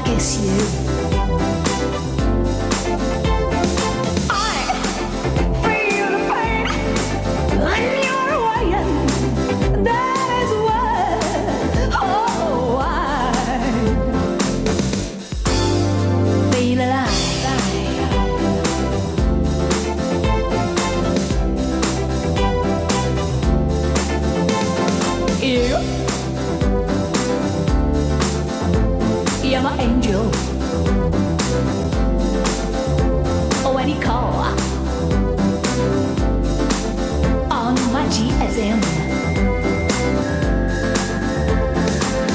kiss you. I feel the pain when you're away, and that is why, oh, I feel alive. You're my angel. When you call on my GSM,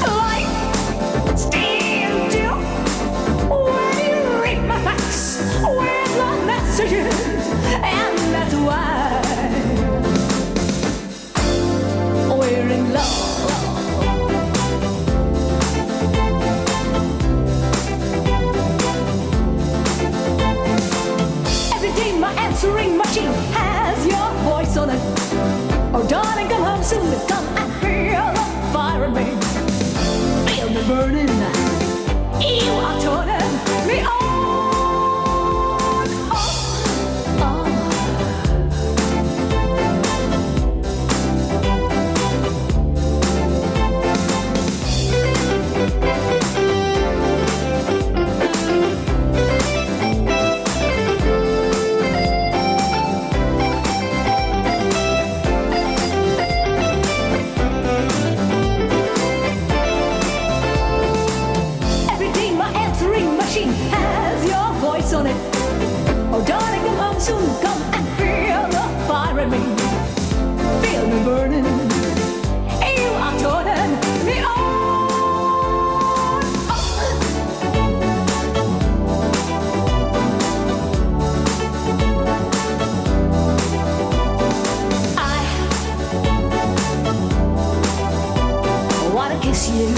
life stands still when you read my fax with long messages, and that's why we're in love. My answering machine has your voice on it. Oh, darling, come home soon. Come and feel the fire in me. Feel me burning. You are turning me on. Oh, oh. Has your voice on it. Oh, darling, come home soon. Come and feel the fire in me. Feel me burning. You are turning me on. I wanna kiss you.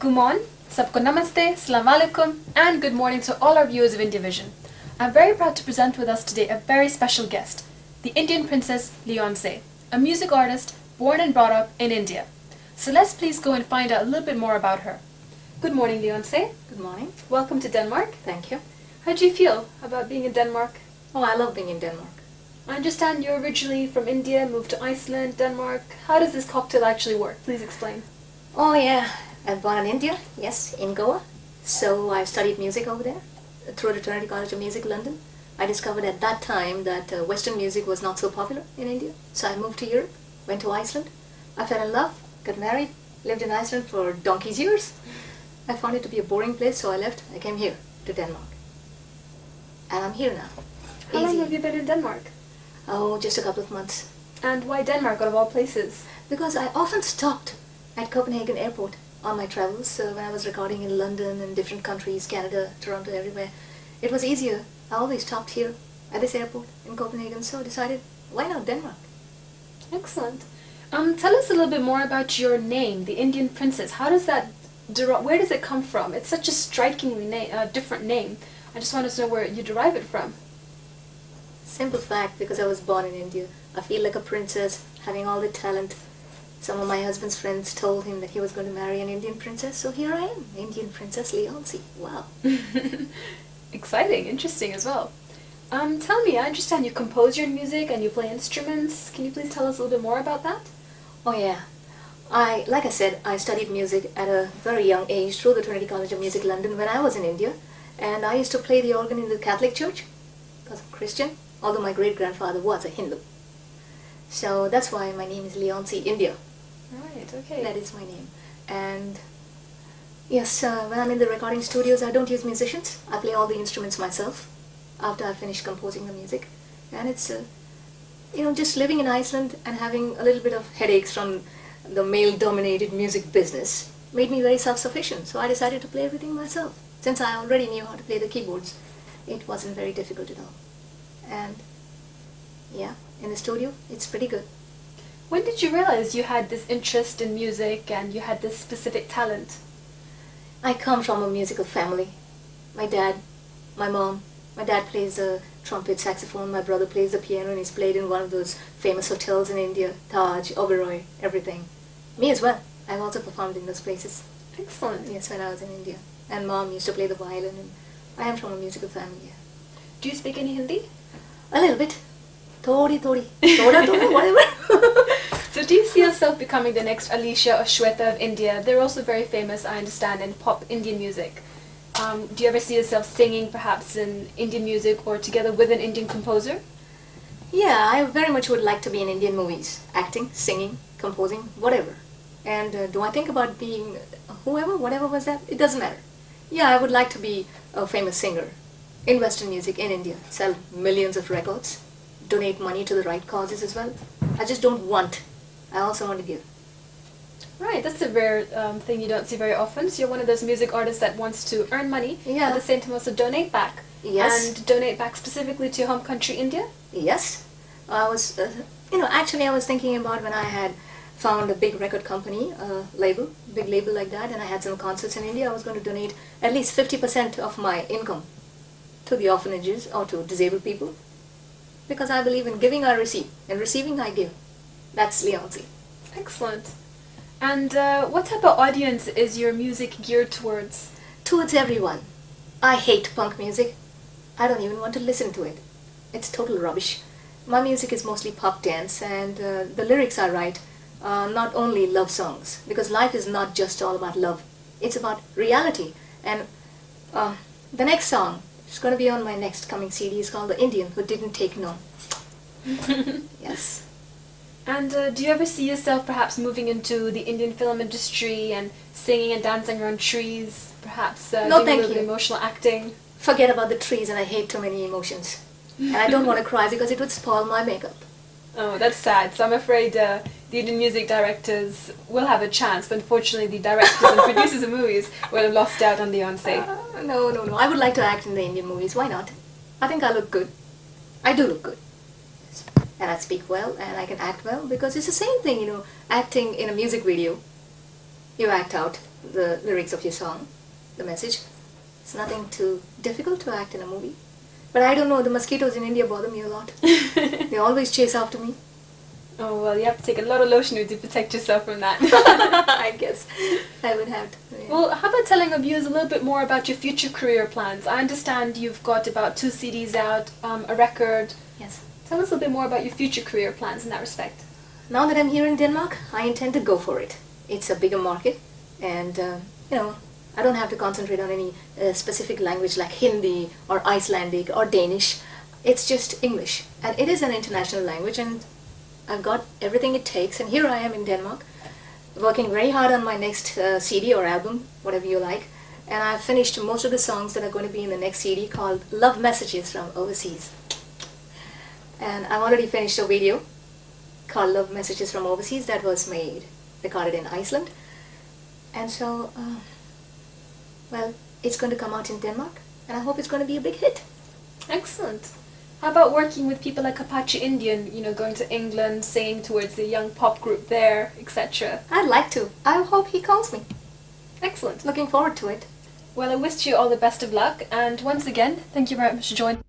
Kumon, Sabko Namaste, Salam Alaikum, and good morning to all our viewers of Indiavision. I'm very proud to present with us today a very special guest, the Indian princess Leoncie, a music artist born and brought up in India. So let's please go and find out a little bit more about her. Good morning, Leoncie. Good morning. Welcome to Denmark. Thank you. How do you feel about being in Denmark? Oh, I love being in Denmark. I understand you're originally from India, moved to Iceland, Denmark. How does this cocktail actually work? Please explain. Oh, yeah. I was born in India, yes, in Goa. So I studied music over there through the Trinity College of Music, London. I discovered at that time that Western music was not so popular in India. So I moved to Europe, went to Iceland. I fell in love, got married, lived in Iceland for donkey's years. I found it to be a boring place, so I left. I came here to Denmark. And I'm here now. How long have you been in Denmark? Oh, just a couple of months. And why Denmark out of all places? Because I often stopped at Copenhagen airport on my travels when I was recording in London and different countries, Canada, Toronto, everywhere. It was easier. I always stopped here at this airport in Copenhagen, so I decided, why not Denmark? Excellent. Tell us a little bit more about your name, the Indian princess. How does that where does it come from? It's such a strikingly different name. I just wanted to know where you derive it from. Simple fact, because I was born in India. I feel like a princess, having all the talent. Some of my husband's friends told him that he was going to marry an Indian princess, so here I am, Indian Princess Leoncie. Wow. Exciting, interesting as well. Tell me, I understand you compose your music and you play instruments. Can you please tell us a little bit more about that? Oh yeah. Like I said, I studied music at a very young age through the Trinity College of Music, London, when I was in India. And I used to play the organ in the Catholic Church, because I'm Christian, although my great-grandfather was a Hindu. So that's why my name is Leoncie, India. Right, okay. That is my name. And yes, when I'm in the recording studios, I don't use musicians. I play all the instruments myself after I finish composing the music. And it's, just living in Iceland and having a little bit of headaches from the male-dominated music business made me very self-sufficient. So I decided to play everything myself. Since I already knew how to play the keyboards, it wasn't very difficult at all. And yeah, in the studio, it's pretty good. When did you realize you had this interest in music and you had this specific talent? I come from a musical family. My dad, my mom. My dad plays the trumpet, saxophone. My brother plays the piano and he's played in one of those famous hotels in India, Taj, Oberoi, everything. Me as well. I've also performed in those places. Excellent. Yes, when I was in India. And mom used to play the violin, and I am from a musical family. Yeah. Do you speak any Hindi? A little bit. Thodi, thoda, whatever. So do you see yourself becoming the next Alicia or Shweta of India? They're also very famous, I understand, in pop Indian music. Do you ever see yourself singing perhaps in Indian music or together with an Indian composer? Yeah, I very much would like to be in Indian movies. Acting, singing, composing, whatever. And do I think about being whoever, whatever was that? It doesn't matter. Yeah, I would like to be a famous singer in Western music in India. Sell millions of records. Donate money to the right causes as well. I just don't want. I also want to give. Right, that's a rare thing you don't see very often. So you're one of those music artists that wants to earn money, Yeah. at the same time also donate back. Yes. And donate back specifically to your home country, India? Yes. I was, actually I was thinking about when I had found a big record company, big label like that, and I had some concerts in India, I was going to donate at least 50% of my income to the orphanages or to disabled people. Because I believe in giving I receive, and receiving I give. That's Leoncie. Excellent. And what type of audience is your music geared towards? Towards everyone. I hate punk music. I don't even want to listen to it. It's total rubbish. My music is mostly pop dance, and the lyrics I write are not only love songs, because life is not just all about love. It's about reality. And the next song is going to be on my next coming CD. It's called The Indian Who Didn't Take No. Yes. And do you ever see yourself perhaps moving into the Indian film industry and singing and dancing around trees, perhaps No, doing a thank little bit you. of emotional acting? Forget about the trees, and I hate too many emotions. And I don't want to cry because it would spoil my makeup. Oh, that's sad. So I'm afraid the Indian music directors will have a chance, but unfortunately the directors and producers of movies will have lost out on Leoncie. No. I would like to act in the Indian movies. Why not? I think I look good. I do look good. And I speak well, and I can act well, because it's the same thing, acting in a music video. You act out the lyrics of your song, the message. It's nothing too difficult to act in a movie. But I don't know, the mosquitoes in India bother me a lot. They always chase after me. Oh, well, you have to take a lot of lotion to protect yourself from that. I guess I would have to. Yeah. Well, how about telling our viewers a little bit more about your future career plans? I understand you've got about 2 CDs out, a record. Yes. Tell us a little bit more about your future career plans in that respect. Now that I'm here in Denmark, I intend to go for it. It's a bigger market, and I don't have to concentrate on any specific language like Hindi or Icelandic or Danish. It's just English, and it is an international language, and I've got everything it takes, and here I am in Denmark, working very hard on my next CD or album, whatever you like, and I've finished most of the songs that are going to be in the next CD called Love Messages from Overseas. And I've already finished a video called Love Messages from Overseas that was recorded in Iceland. And so, it's going to come out in Denmark, and I hope it's going to be a big hit. Excellent. How about working with people like Apache Indian, going to England, singing towards the young pop group there, etc.? I'd like to. I hope he calls me. Excellent. Looking forward to it. Well, I wish you all the best of luck, and once again, thank you very much for joining.